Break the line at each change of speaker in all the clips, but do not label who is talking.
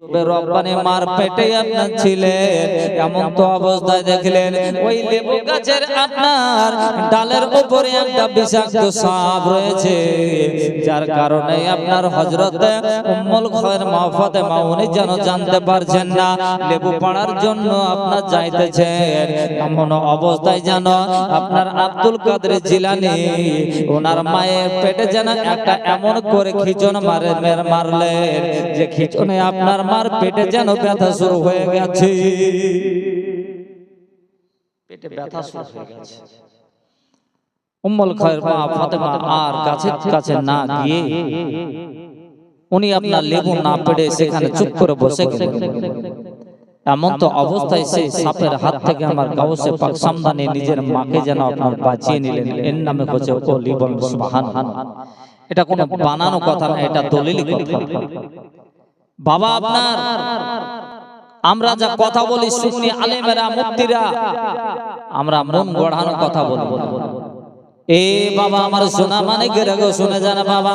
রব্বানি মার পেটে আপনার ছিলেন, এমন তো অবস্থায় দেখলেন ওই লেবু গাছের আপনার ডালের উপরে একটা বিষাক্ত সাপ রয়েছে, যার কারণে আপনার হযরত উম্মুল খায়র মা ফাতেমা উনি যেন জানতে পারছেন না লেবু পাড়ার জন্য আপনার যাইতেছেন। এমন অবস্থায় যেন আপনার আব্দুল কাদের জিলানী ওনার মায়ের পেটে যেন একটা এমন করে খিচুন মারলেন যে খিচুনে আপনার মার পেটে যেন ব্যথা শুরু হয়ে গেছে, পেটে ব্যথা শুরু হয়ে গেছে। উম্মুল খায়র মা ফাতেমা আর গাছের কাছে না গিয়ে উনি আপনার লেবু না পেড়ে সেখানে চুপ করে বসে গেলেন। এমন তো অবস্থায় সেই সাপের হাত থেকে আমার গাউসে পাক সামদানি নিজের মাকে যেন আপনার বাঁচিয়ে নিলেন। এর নামে হচ্ছে ওলি বলেন সুবহানাল্লাহ। এটা কোনো বানানো কথা না, এটা দলিলি কথা। বাবা আপনার আমরা যা কথা বলি সুন্নি আলেমেরা মুফতিরা আমরা মন গড়ানো কথা বলি। এ বাবা আমার সোনা মানে গেরে গো শুনে জানা বাবা,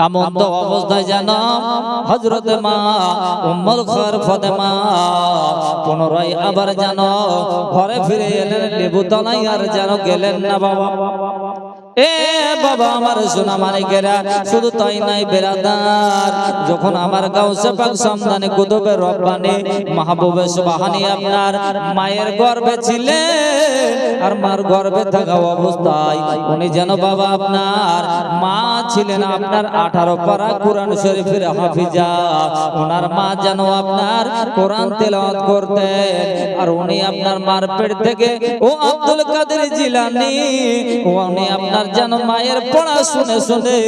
এমন তো অবস্থায় যেন হযরত মা উম্মুল খায়র ফাতেমা পুনরায় আবার যেন ঘরে ফিরে এলেন, লেবু তলায় আর যেন গেলেন না বাবা। এ বাবা আমার সোনা মানিকেরা, শুধু তাই নাই বেরাদার, যখন আমার গাউসে পাক সামদানি কুতুবে রব্বানি মাহবুবে সুবহানি আপনার মায়ের গর্ভে ছিলেন, আর মার গর্ভে থাকা অবস্থায় উনি যেন বাবা আপনার মা ছিলেন আপনার 18 পারা কোরআন শরীফের হাফিজা। ওনার মা যেন আপনার কোরআন তেলাওয়াত করতেন, আর উনি আপনার মার পেট থেকে ও আব্দুল কাদের জিলানী উনি আপনার যেন মায়ের পড়া শুনে শুনে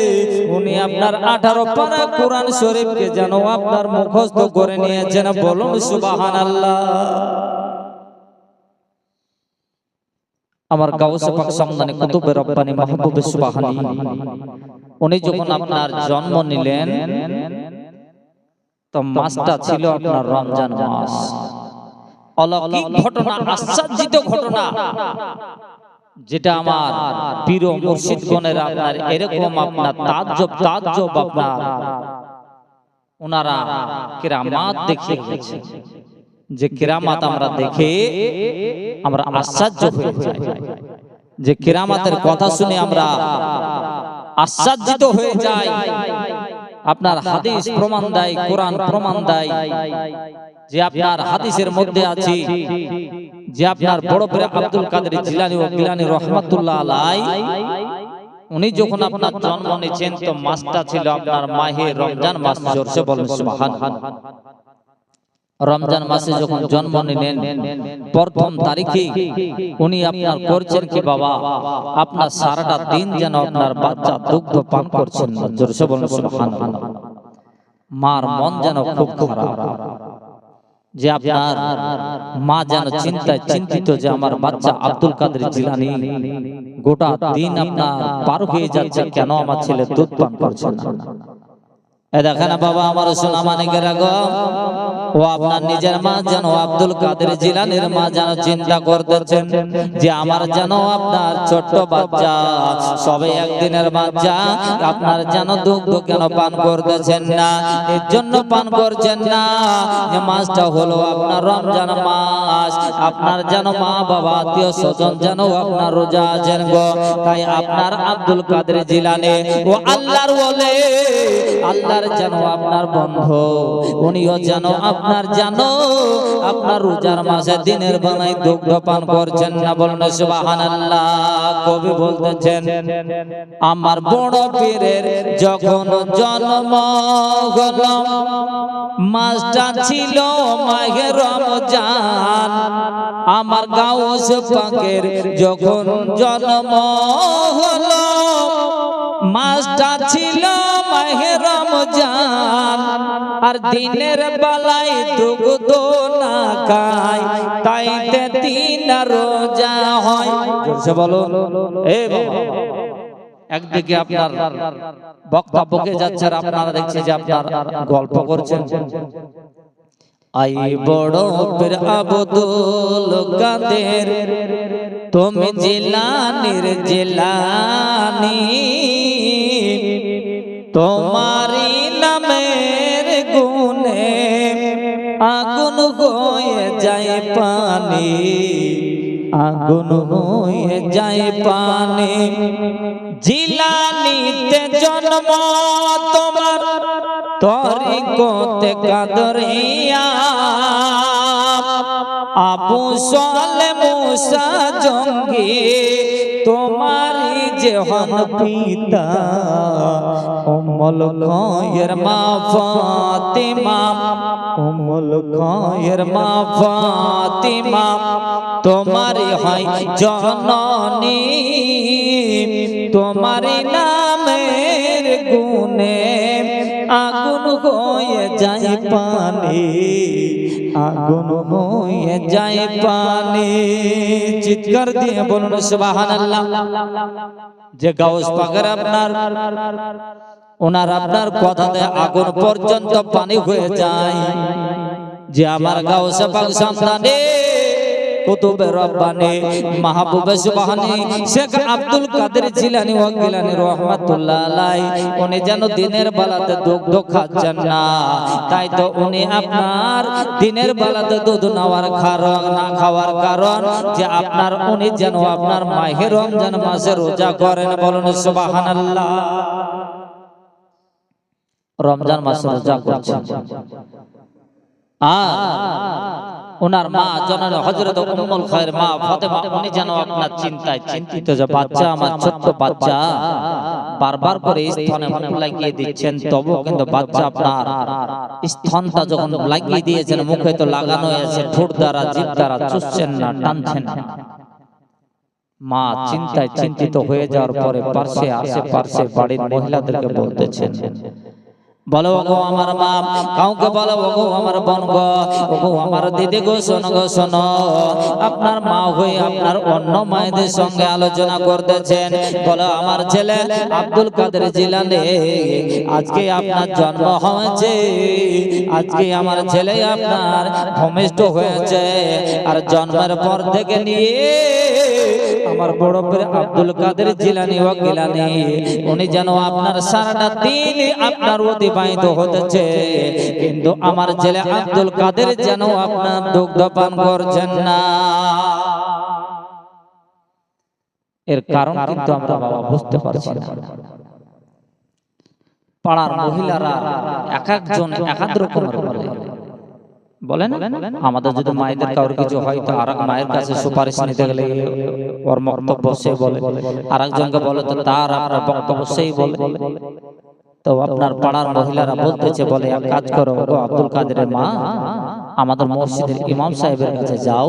উনি আপনার 18 পারা কোরআন শরীফকে যেন আপনার মুখস্থ করে নিয়েছেন। বলুন সুবহানাল্লাহ। আমার গাউসে পাক সামদানি কুতুবে রব্বানি মাহবুবে সুবহানি উনি যখন আপনার জন্ম নিলেন তো মাসটা ছিল আপনার রমজান মাস। অলৌকিক ঘটনা, আশ্চর্যিত ঘটনা, যেটা আমার পীর ও মুর্শিদগণের আপনার এরকম আপনার তাজ্জব আপনার ওনারা কেরামাত দেখিয়ে গেছে, যে কেরামাত আমরা দেখে আমরা আশ্চর্য হয়ে যাই, যে কেরামাতের কথা শুনে আমরা আশ্চর্যিত হয়ে যাই। আপনার হাদিস প্রমাণ দেয়, কোরআন প্রমাণ দেয়, যে আপনার হাদিসের মধ্যে আছে যে আপনার বড় পীর আব্দুল কাদের জিলানী ও গিলানী রাহমাতুল্লাহ আলাইহি উনি যখন আপনার জন্ম নিয়েছেন তো মাসটা ছিল আপনার মাহে রমজান মাস। জোরসে বলেন সুবহানাল্লাহ। রমজান মাসে যখন জন্ম নিলেন প্রথম তারিখে উনি আপনার করছেন কি বাবা আপনার সারাটা দিন যেন আপনার বাচ্চা দুগ্ধ পান করছেন। জোরসে বলেন সুবহানাল্লাহ। মার মন যেন খুব খারাপ, যে আপনার মা যেন চিন্তায় চিন্তিত যে আমার বাচ্চা আব্দুল কাদের জিলানী গোটা দিন আপনার পার হয়ে যাচ্ছে, কেন আমার ছেলে দুধ পান করছে না। দেখেন বাবা আমার সোনা মানিকেরা গো, ও আপনার নিজের মা যেন আব্দুল কাদের জিলানীর মা যেন চিন্তা করতেছেন যে আমার যেন আপনার ছোট্ট বাচ্চা সবে একদিনের বাচ্চা আপনার যেন দুগ্ধ কেন পান করতেছেন না। এর জন্য পান করছেন না যে মাসটা হলো আপনার রমজান মাস, আপনার যেন মা বাবা আত্মীয় স্বজন যেন আপনার রোজা আছেন গো। তাই আপনার আব্দুল কাদের জিলানী ও আল্লাহর ওলি, আল্লাহর যেন আপনার বন্ধু, উনিও যেন আপনার জানো আপনার রোজার মাসে দিনের বেলায় দুগ্ধ পান করছেন না। বলেন সুবহানাল্লাহ। কবি বলতেছেন আমার বড় পীরের যখন জন্ম হলো মাসটা ছিল মাহে রমজান, আমার গাউস পাকের যখন জন্ম হলো মাসটা ছিল মাহে রমজান, আর দিনের বেলায় দুগ্ধ না খায় তাইতে দিন রোজা হয়। জোরসে বলো এ বাবা। একদিকে আপনার বক্তা বকে যাচ্ছে আর আপনারা দেখছেন যে আপনার গল্প করছেন। আই বড় পীর আব্দুল কাদের তুমি জিলানীর জিলানী, তোমারি নামের গুণে আগুন হয়ে যায় পানি, আগুন হয়ে যায় পানি। জিলানিতে জন্ম তোমার, তরিকতে কাদরিয়া। আবু সালে মুসা জঙ্গি তোমারি যে হন পিতা। উম্মুল খায়ের মা ফাতিমা, উম্মুল খায়ের মা ফাতিমা তোমারি হয় জননী। তোমারি নামের গুণে আগুন হয়ে যায় পানি, আগুন হয়ে যায় পানি। চিৎকার দিয়ে বলুন সুবহানাল্লাহ। যে গাউস পাকের আপনার ওনার আপনার কথাতে আগুন পর্যন্ত পানি হয়ে যায়। যে আমার গাউস পাক সন্তানে কুতুবে রব্বানি মাহবুবে সুবহানি শেখ আব্দুল কাদের জিলানী ওয়া গিলানী রাহমাতুল্লাহ আলাইহি, উনি যেন দিনের বেলাতে দুধ খাচ্ছেন না। তাই তো উনি আপনার দিনের বেলাতে দুধ নেওয়ার কারণ না খাওয়ার কারণ যে আপনার উনি যেন আপনার মাহে রমজান মাসে রোজা করেন। বলুন সুবহানাল্লাহ। রমজান মাসে রোজা করছেন। আর ওনার মা জননী হযরত উম্মুল খায়ের মা ফাতেমা উনি যেন আপনার চিন্তায় চিন্তিত যে বাচ্চা আমার ছোট্ট বাচ্চা বারবার করে স্তনে মুখ লাগিয়ে দিচ্ছেন, তবু কিন্তু বাচ্চা আপনার স্তনটা যখন লাগিয়ে দিয়েছেন মুখে তো লাগানো আছে, ঠোঁট দ্বারা জিভ দ্বারা চুষছেন না, টানছেন না। মা চিন্তায় চিন্তিত হয়ে যাওয়ার পরে পাশে আশেপাশে বাড়ির মহিলাদেরকে বলতেছেন, বলো গো আমার মা, কাউকে বলো গো আমার বোন গো, ওগো আমার দিদি গো, শোনো গো শোনো। আপনার মা হয়ে আপনার অন্য মায়েদের সঙ্গে আলোচনা করতেছেন। বলো আমার ছেলে আব্দুল কাদের জিলানী আজকে আপনার জন্ম হয়েছে, আজকে আমার ছেলে আপনার ভূমিষ্ঠ হয়েছে। আর জন্মের পর থেকে নিয়ে আমার বড় পীর আব্দুল কাদের জিলানী ওয়া গিলানী উনি যেন আপনার সারাটা দিন আপনার অতিবাহিত হতেছে, কিন্তু আমার ছেলে আব্দুল কাদের যেন আপনার দুগ্ধ পান করছেন না। এর কারণ কিন্তু আমরা বাবা বুঝতে পারছি না। পাড়ার মহিলারা এক একজন এক এক রকমের বলে না। আমাদের যদি মায়েদের কারোর কিছু হয় তো আরেক মায়ের কাছে সুপারিশ নিতে গেলে ওর বক্তব্য সে বলে, আরেকজনকে বলে তো তার আপনার বক্তব্য সেই বলে। তো আপনার পাড়ার মহিলারা বলতেছে, বলে এক কাজ করো গো আব্দুল কাদেরের মা, আমাদের মসজিদের ইমাম সাহেবের কাছে যাও,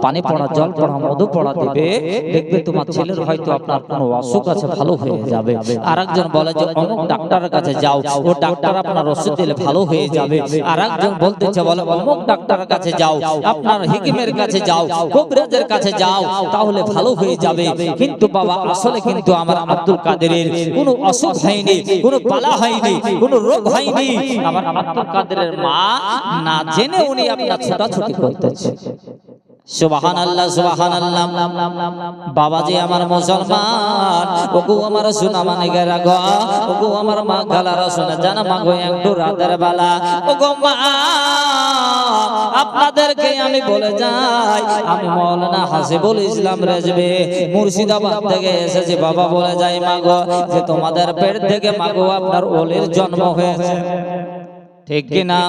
পানি পড়া, জল পড়া, মধু পড়া দিবে, দেখবে তোমার ছেলের হয়তো আপনার কোনো অসুখ আছে ভালো হয়ে যাবে। আরেকজন বলে যে অমুক ডাক্তারের কাছে যাও, ও ডাক্তার আপনার ওষুধ দিলে ভালো হয়ে যাবে। আরেকজন বলতেছে বলে অমুক ডাক্তারের কাছে যাও, আপনার হিকিমের কাছে যাও, কবিরাজের কাছে যাও, তাহলে ভালো হয়ে যাবে। কিন্তু বাবা আসলে কিন্তু আমার আব্দুল কাদেরের কোনো অসুখ হয়নি, কোনো পালা হয়নি, কোনো রোগ হয়নি। আমার আব্দুল কাদেরের মা না জেনে উনি আপনার ছোটাছুটি করতেছে। সুবহানাল্লাহ সুবহানাল্লাহ। বাবাজি আমার মুসলমান, ওগো আমার সোনা মানে গেরা গো, ওগো আমার মা গালারা শুনে জানা মা গো একটু রাতের বেলা, ওগো মা আপনাদেরকে আমি বলে যাই, আমি মাওলানা হাসিবুল ইসলাম রেজভী মুর্শিদাবাদ থেকে এসেছি। বাবা বলে যাই মা গো যে তোমাদের পেট থেকে মা গো আপনার ওলির জন্ম হয়েছে, ঠিক কি না?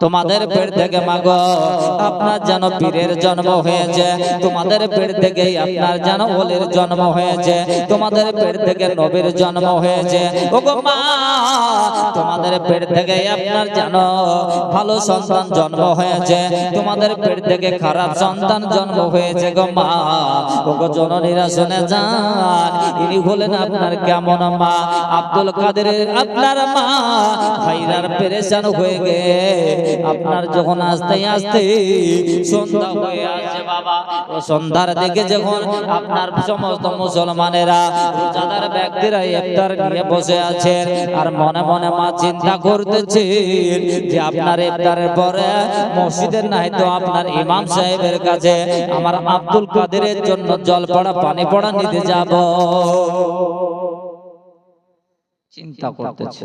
তোমাদের পেট থেকে মাগো আপনার যেন পীরের জন্ম হয়েছে, তোমাদের পেট থেকে আপনার যেন ওলির জন্ম হয়েছে, তোমাদের পেট থেকে নবীর জন্ম হয়েছে। ওগো মা তোমাদের পেট থেকে আপনার যেন ভালো সন্তান জন্ম হয়েছে, তোমাদের পেট থেকে খারাপ সন্তান জন্ম হয়েছে গো মা। ওগো জননীরা শুনে যান, ইনি হলেন আপনার কেমন মা? আব্দুল কাদেরের আপনার মা ভাইরার পেরেশান হয়ে গে আপনার যখন আস্তে আস্তে সন্ধ্যা হয়ে আসে বাবা, ও সন্ধ্যার দিকে যখন আপনার সমস্ত মুসলমানেরা রোজাদার ব্যক্তিরা ইফতার নিয়ে বসে আছেন, আর মনে মনে মা চিন্তা করতেছে যে আপনার ইফতারের পরে মসজিদের নাই তো আপনার ইমাম সাহেবের কাছে আমার আব্দুল কাদেরের জন্য জল পড়া পানি পড়া নিতে যাব। চিন্তা করতেছে।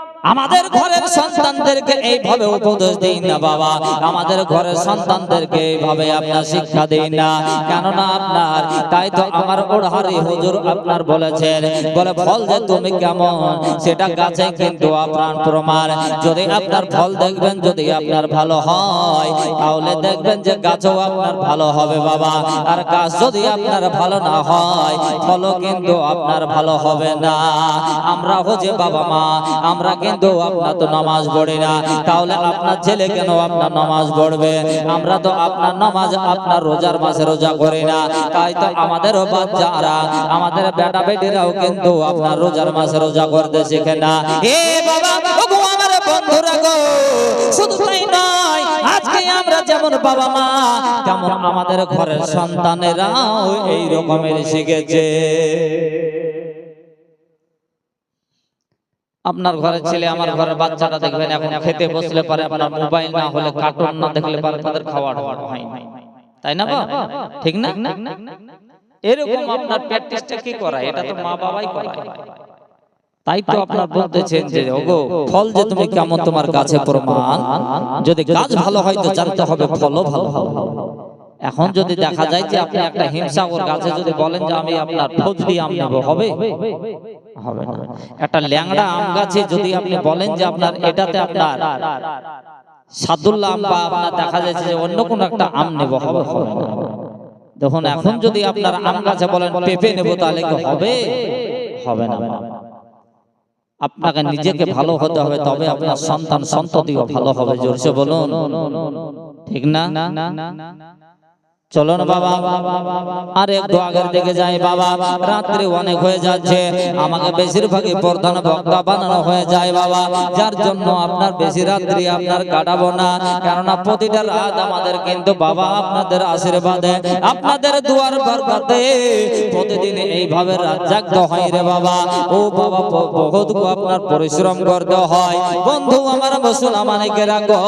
আমাদের ঘরের সন্তানদেরকে এইভাবে উপদেশ দেই না বাবা, আমাদের ঘরের সন্তানদেরকে এইভাবে আপনার শিক্ষা দেই না, কেননা আপনার তাই তো আমার ওড়হারি হুজুর আপনার বলেছেন, বলে ফল যে তুমি কেমন সেটা গাছে কিন্তু আপনার প্রমাণ। যদি আপনার ফল দেখবেন যদি আপনার ভালো হয় তাহলে দেখবেন যে গাছও আপনার ভালো হবে বাবা, আর গাছ যদি আপনার ভালো না হয় ফলও কিন্তু আপনার ভালো হবে না। আমরা হচ্ছে বাবা মা, আমরা কিন্তু আপনার তো নামাজ পড়ি না, তাহলে আপনার ছেলে কেন আপনার নামাজ পড়বে? আমরা তো আপনার নামাজ আপনার রোজার মাসে রোজা করি না, তাই তো আমাদেরও বাচ্চারা আমাদের বেটা বেটিরাও কিন্তু আপনার রোজার মাসে রোজা করতে শেখে না। এ বাবা ওগো আমার বন্ধুরা গো, শুধু তাই নয়, আজকে আমরা যেমন বাবা মা তেমন আমাদের ঘরের সন্তানেরাও এই রকমের শিখেছে। আপনার ঘরের ছেলে আমার ঘরের বাচ্চারা দেখবেন এখন খেতে বসলে পারে আপনার মোবাইল না হলে কার্টুন না দেখলে পারে তাদের খাওয়ার হয় না, তাই না বাবা? ঠিক না? এরকম আপনার প্র্যাকটিসটা কি করায়? এটা তো মা বাবাই করায়। তাই তো আপনার বলতেছেন যে ওগো ফল যে তুমি কেমন তোমার গাছে প্রমাণ, যদি গাছ ভালো হয় তো জানতে হবে ফলও ভালো হবে। এখন যদি দেখা যায় যে আপনি একটা হিমসাগর গাছে যদি বলেন যে আমি আপনার ফজলি আম নেব, হবে? হবে না। একটা ল্যাংড়া আম গাছে যদি আপনি বলেন যে আপনার এটাতে আপনার সাদুল্লাহ আম বা আপনার দেখা যাচ্ছে যে অন্য কোন একটা আম নেব, হবে? হবে না। দেখুন এখন যদি আপনার আম গাছে বলেন পেঁপে নেব তাহলে কি হবে? হবে না। আপনাকে নিজেকে ভালো হতে হবে, তবে আপনার সন্তান সন্ততিও ভালো হবে। জোরসে বলুন, ঠিক না? চলো না বাবা, আর একটু আগের দিকে যাই বাবা, রাত্রি অনেক হয়ে যাচ্ছে, আমাকে বেশিরভাগই প্রধান বক্তা বানানো হয়ে যায় বাবা, যার জন্য আপনার বেশি রাত্রি আপনার কাটাবো না, কেননা প্রতিটা রাত আমাদের কিন্তু বাবা আপনাদের আশীর্বাদে আপনাদের দুয়ার বরকতে প্রতিদিন এইভাবে রাত জাগতে হয় রে বাবা। ও বাবা বহুত আপনার পরিশ্রম করতে হয় বন্ধু আমার মুসলমান মানিকে রাখো।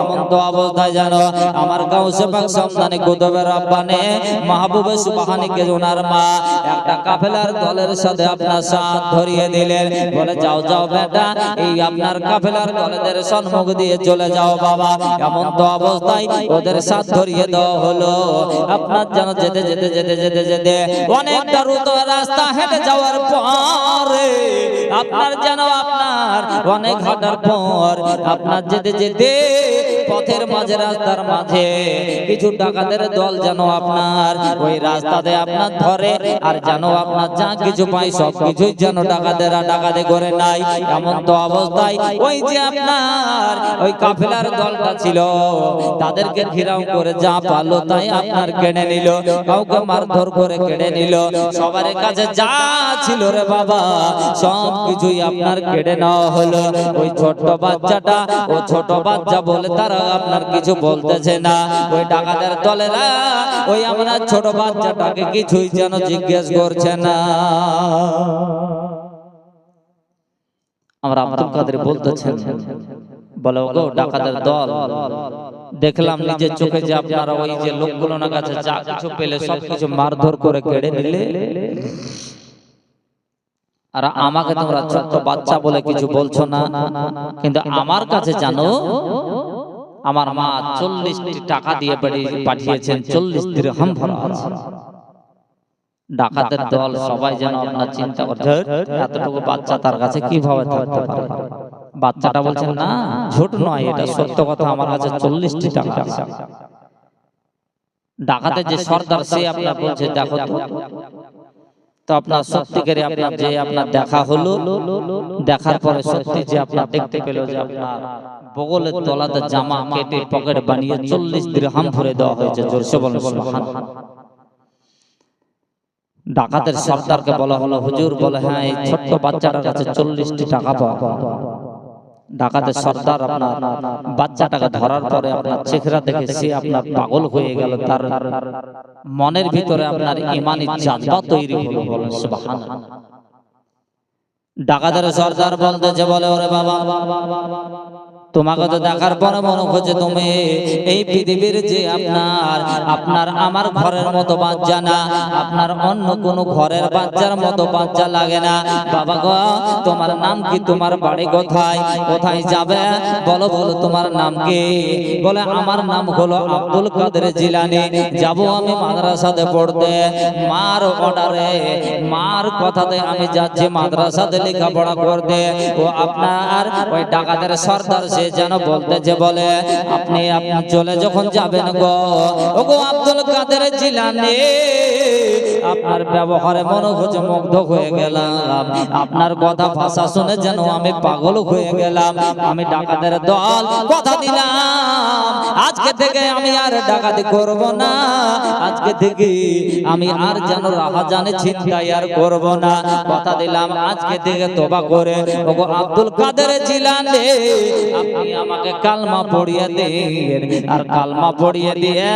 এমন তো অবস্থায় জানো আমার গাউসে পাক সন্তানে কুতুবের রব্বানে মাহবুবে সুবহানীকে ওনার মা একটা কাফেলার দলের সাথে আপনার সাথ ধরিয়ে দিলেন, বলে যাও যাও বেটা এই আপনার কাফেলার দলেদের সম্মুখ দিয়ে চলে যাও বাবা। এমন তো অবস্থায় ওদের সাথ ধরিয়ে দেওয়া হলো। আপনার যেন যেতে যেতে যেতে যেতে যেতে অনেকটা দ্রুত রাস্তা হেঁটে যাওয়ার পরে আপনার যেন আপনার অনেক হাঁটার পর আপনার যেতে যেতে পথের মাঝে রাস্তার মাঝে কিছু ডাকাতের দল যেন আপনার ওই রাস্তাতে আপনার ধরে, আর যেন আপনার যা কিছু পাই সব কিছুই যেন ডাকাতেরা ডাকাতে করে নাই। এমন তো অবস্থায় ওই যে আপনার ওই কাফেলার দলটা ছিল তাদেরকে ঘিরাও করে যা পারলো তাই আপনার কেড়ে নিল, কাউকে মারধর করে কেড়ে নিল, সবার কাছে যা ছিল রে বাবা সব কিছুই আপনার কেড়ে নেওয়া হলো। ওই ছোট্ট বাচ্চাটা ও ছোট বাচ্চা বলে তারা আপনার কিছু বলতেছে না, ওই ডাকাতের দলেরা ওই আমরা ছোট বাচ্চাটাকে কিছুই যেন জিজ্ঞেস করছে না। আমরা আব্দুল কাদের বলতেছেন, বলে ওগো ডাকাতের দল, দেখলাম নিজের চোখে যে আপনারা ওই যে লোকগুলোর কাছে যা কিছু পেলে সবকিছু মারধর করে কেড়ে নিলে, আর আমাকে তোমরা ছোট্ট বাচ্চা বলে কিছু বলছো না, কিন্তু আমার কাছে জানো আমার মা 40টি টাকা দিয়ে পাঠিয়েছেন, 40 দিরহাম ভরা আছে। ডাকাতের দল সবাই যেন আপনার চিন্তা করছে এতটুকু বাচ্চা তার কাছে কিভাবে থাকতে পারে। বাচ্চাটা বলছেন না ঝুট নয়, এটা সত্য কথা, আমার কাছে 40টি টাকা আছে। ডাকাতের যে সর্দার সে আপনার বলছে দেখো তো আপনার সত্যিকারে আপনার যে আপনার দেখা হলো, দেখার পরে সত্যি যে আপনার দেখতে পেল যে আপনার বগলের তলাতে জামা কেটে পকেট বানিয়ে 40 দিরহাম ভরে দেওয়া হয়েছে। জোরসে বলেন সুবহানাল্লাহ। ডাকাতের সর্দারকে বলা হলো হুজুর, বলে হ্যাঁ এই ছোট্ট বাচ্চাটার কাছে 40টি টাকা পাওয়া। ডাকাতের সর্দার আপনার বাচ্চাটাকে ধরার পরে আপনার চেহারা দেখে সে আপনার পাগল হয়ে গেল, তার মনের ভিতরে আপনার ঈমানি জাযবা তৈরি হলো। বলেন সুবহানাল্লাহ। ডাকাতের সর্দার বলতেছে, বলে ওরে বাবা, তোমাকে তো দেখার পরে মনে হচ্ছে তুমি এই পৃথিবীর যে আপনার আমার ঘরের মতো বাচ্চা না, আপনার অন্য কোনো ঘরের বাচ্চার মতো বাচ্চা লাগে না। বাবা গো, তোমার নাম কি? তোমার বাড়ি কোথায়? কোথায় যাবে? বলো বলো তোমার নাম কি? বলে আমার নাম হলো আব্দুল কাদের জিলানী, যাব আমি মাদ্রাসাতে পড়তে, মার অর্ডারে, মার কথাতে আমি যাচ্ছি মাদ্রাসাতে লেখাপড়া করতে। ও আপনার ওই ডাকাতের সর্দার সে যেন বলতেছে, বলে আপনি চলে যখন যাবেন গো, ও গো আব্দুল কাদের জিলানী, আপনার ব্যবহারে মনে হচ্ছে মুগ্ধ হয়ে গেলাম, আপনার কথা ভাষা শুনে যেন আমি পাগল হয়ে গেলাম। আমি ডাকাতের দল কথা দিলাম, আজকে থেকে আমি আর ডাকাতি করব না, আজকে থেকে আমি আর যেন রাহাজানে ছিনতাই আর করব না, কথা দিলাম আজকে থেকে তওবা করে ওগো আব্দুল কাদের জিলানী আপনি আমাকে কালমা পড়িয়ে দিন, আর কালমা পড়িয়ে দিয়ে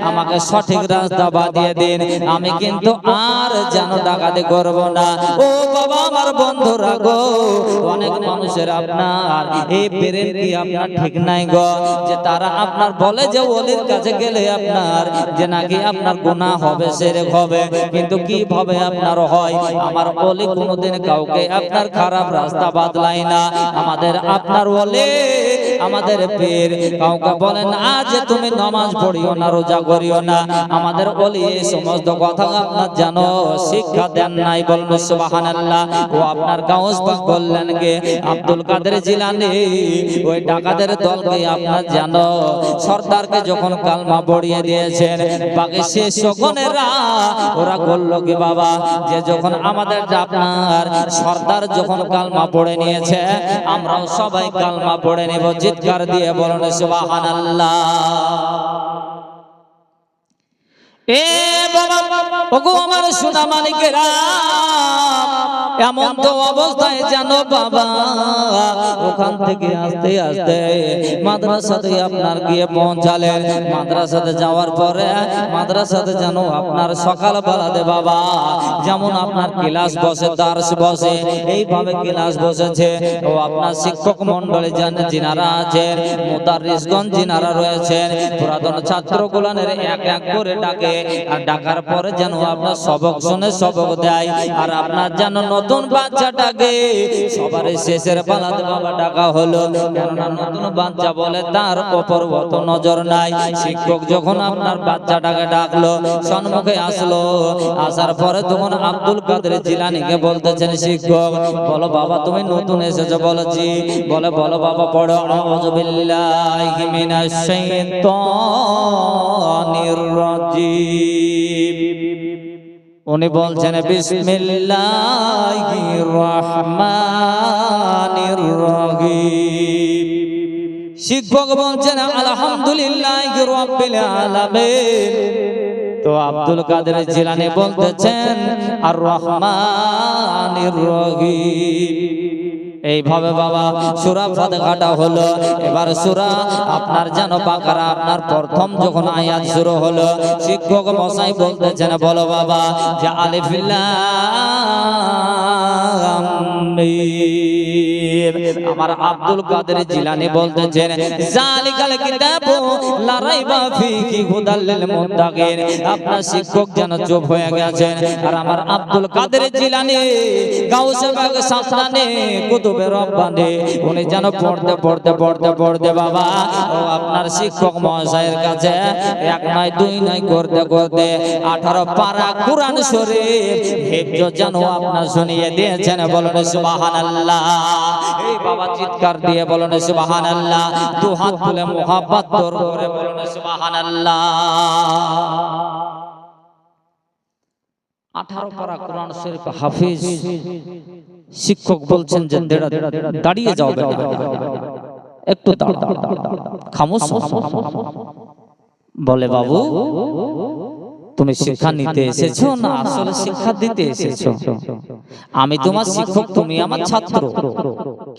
আমাকে সঠিক রাস্তা বাতিয়ে দিন, আমি কিন্তু আর যেন ডাকাতি করব না। ও বাবা আমার বন্ধুরা গো, অনেক মানুষের আপনার এই ব্রেন কি আপনার ঠিক নাই গো, যে তারা আপনার বলে যে ওলির কাছে গেলে আপনার যে নাকি আপনার গুনাহ হবে, শিরক হবে, কিন্তু কিভাবে আপনার হয়? আমার ওলি কোনোদিন কাউকে আপনার খারাপ রাস্তা বাতলায় না। আমাদের আপনার ওলি, আমাদের পীর কাউকে বলেন না যে তুমি নামাজ পড়িও না, রোজা করিও না। আমাদের ওলি এই সমস্ত কথা আপনার জানো শিক্ষা দেন নাই, বলুন সুবহানাল্লাহ। ও আপনার গাউস পাক বললেন গে আব্দুল কাদের জিলানী ওই ডাকাতের দলকে আপনার জানো সর্দারকে যখন কালমা পড়িয়ে দিয়েছেন, বাকি শেষ সকনেরা ওরা বলল কি বাবা, যে যখন আমাদের আপনার সর্দার যখন কালমা পড়ে নিয়েছে, আমরাও সবাই কালমা পড়ে নেব। চিৎকার দিয়ে বলুন সুবহানাল্লাহ। এ বাবা, ওগো আমার সোনা মালিকেরা, এমন তো অবস্থায় জানো বাবা, ওখান থেকে আস্তে আস্তে মাদ্রাসাতে আপনার গিয়ে পৌঁছালেন। মাদ্রাসাতে যাওয়ার পরে মাদ্রাসাতে জানো আপনার সকাল বেলাতে বাবা যেমন আপনার ক্লাস বসে, দার্স বসে, এইভাবে ক্লাস বসেছে। ও আপনার শিক্ষক মন্ডলী যিনারা আছেন, মুদাররিসগণ যিনারা রয়েছেন, পুরাতন ছাত্রগুলানের এক এক করে ডাকে, আর ডাকার পরে যেন আপনার সবক শুনে সবক দেয়। আর আপনার যেন নতুন বাচ্চাটাকে সবার শেষের পালাতে বাবা ডাকা হলো, কেননা নতুন বাচ্চা বলে তার উপর অত নজর নাই। শিক্ষক যখন আপনার বাচ্চাটাকে ডাকলো, সম্মুখে আসলো, আসার পরে তখন আব্দুল কাদের জিলানীকে বলতেছেন, শিক্ষক বলো বাবা তুমি নতুন এসেছো? বলেছি। বলে বলো বাবা পড়ো, আউযু বিল্লাহি মিনাশ শাইতানির রাজিম। উনি বলছেন বিসমিল্লাহির রহমানির রহিম। শিক্ষক বলছেন আলহামদুলিল্লাহি রাব্বিল আলামিন। তো আব্দুল কাদের জিলানী বলতেছেন আর রহমানির রহিম। এইভাবে বাবা সূরা ফাতিহাটা হলো। এবার সূরা আপনার যেন বাকারা আপনার প্রথম যখন আয়াত শুরু হলো, শিক্ষক মশাই বলতেছেন বলো বাবা যে আলিফ লাম মিম। আমার আব্দুল কাদের জিলানী বলতেছেন জালিকাল কিতাবু লা রাইবা ফীহি হুদাল লিল মুত্তাকিন। আপনার শিক্ষক যেন চুপ হয়ে গেছেন, আর আমার আব্দুল কাদের জিলানী গাউসে পাক সামনে কুতুবে রব্বানি উনি যেন পড়তে পড়তে পড়তে পড়তে বাবা ও আপনার শিক্ষক মহাশয়ের কাছে এক নয় দুই নয় করতে করতে 18 পারা কুরআন শরীফ হিফজ যেন আপনার শুনিয়ে দিয়েছেন। বলুন সুবহানাল্লাহ। এই বাবা চিৎকার দিয়ে বলুন সুবহানাল্লাহ। দু হাত তুলে মুহাব্বত করে বলুন সুবহানাল্লাহ। 18 পারা কুরআন শরীফ হাফিজ। শিক্ষক বলছেন যে দাঁড়িয়ে যাও বেটা, একটু দাঁড়াও, খামোশ। বলে বাবু তুমি শিক্ষা নিতে এসেছো না আসলে শিক্ষা দিতে এসেছো? আমি তোমার শিক্ষক, তুমি আমার ছাত্র,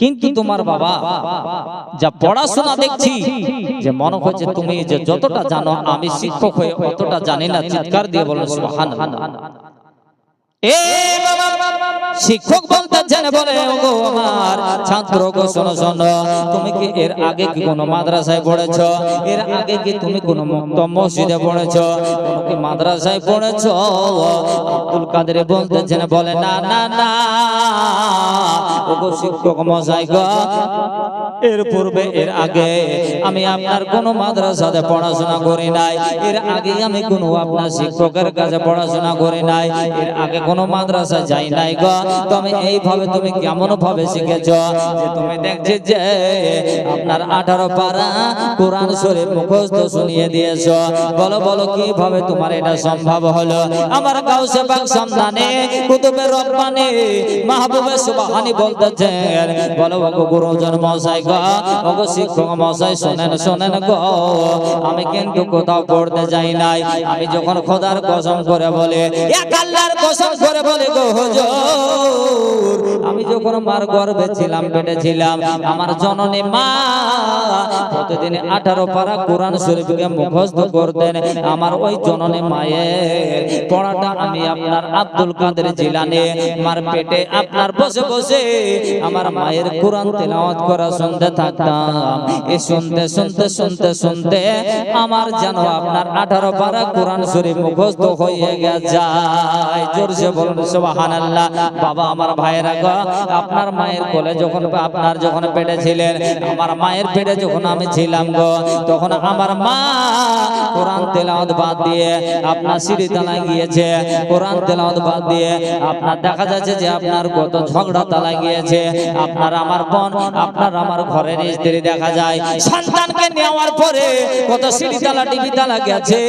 কিন্তু তোমার বাবা যা পড়াশোনা দেখছি যে মনে হচ্ছে তুমি যে যতটা জানো আমি শিক্ষক হয়ে অতটা জানি না। চিৎকার দিয়ে বলো সুবহানাল্লাহ। এ বাবা, শিক্ষক বলতেছেন বলে ওগো আমার ছাত্র গো শোনো শোনো, তুমি কি এর আগে কি কোনো মাদ্রাসায় পড়েছো? এর আগে কি তুমি কোনো মুক্ত মসজিদে পড়েছো? তুমি কি মাদ্রাসায় পড়েছো? আব্দুল কাদের বলতেছেন বলে না না না ওগো শিক্ষক মশাই গো, এর পূর্বে এর আগে আমি আপনার কোন মাদ্রাসাতে পড়াশোনা করি নাই, এর আগে আমি কোনো আপনার শিক্ষকের কাছে পড়াশোনা করি নাই, এর আগে কোনো মাদ্রাসা যাই নাই গো। তুমি এইভাবে তুমি কেমন ভাবে শিখেছো যে তুমি দেখছি যে আপনার 18 পারা কোরআন শরীফ মুখস্থ শুনিয়ে দিয়েছো? বলো বলো কিভাবে তোমার এটা সম্ভব হলো? আমার গাউসে পাক সম্মানে কুতুবে রব্বানি মাহবুবে সুবহানি বলতেছেন বলো ওগো গুরুজন মশাই গো, ওগো শিক্ষক মশাই শোনেন শোনেন গো, আমি কিন্তু কোথাও পড়তে যাই নাই। আমি যখন খোদার কসম করে বলে, এক আল্লাহর কসম করে বলে গো হুজুর, আমি যখন মার গর্ভে ছিলাম, পেটে ছিলাম, আমার জননী মা প্রতিদিন 18 পারা কোরআন শরীফকে মুখস্থ করতেন। আমার ওই জননী মায়ের পড়াটা আমি আপনার আব্দুল কাদের জিলানী মার পেটে আপনার বসে বসে আমার মায়ের কোরআন তেলাওয়াত করা শুনতে থাকতাম। এই শুনতে শুনতে শুনতে শুনতে আমার যেন আপনার 18 পারা কোরআন শরীফ মুখস্থ হয়ে যায়। জোরসে বলুন সুবহানাল্লাহ। বাবা আমার ভাইয়েরা গো, আপনার মায়ের কোলে যখন আপনার যখন পেটে ছিলেন, আমার মায়ের পেটে যখন আমি ছিলাম গো, তখন আমার মা কোরআন তেলাওয়াত বাদ দিয়ে আপনার সিঁড়ি তলায় গিয়েছে। কোরআন তেলাওয়াত বাদ দিয়ে আপনার দেখা যাচ্ছে যে আপনার কত ঝগড়া তলায় গিয়েছে। আপনার আমার বোন, আপনার আমার ঘরের স্ত্রী দেখা যায় সন্তানকে নেওয়ার পরে কত সিঁড়ি তলা টিভি তলা গেছে।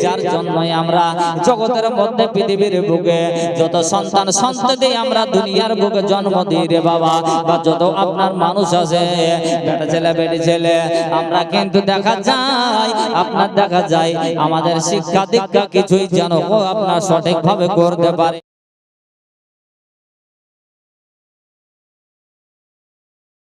যার জন্যই আমরা জগতের মধ্যে পৃথিবীর বুকে যত সন্তান সন্ততি আমরা দুনিয়ার বুকে জন্ম দিই রে বাবা, বা যত আপনার মানুষ আছে বেটা ছেলে বেটি ছেলে, আমরা কিন্তু দেখা যায় আপনার দেখা যায় আমাদের শিক্ষা দীক্ষা কিছুই যেন আপনার সঠিকভাবে করতে পারে।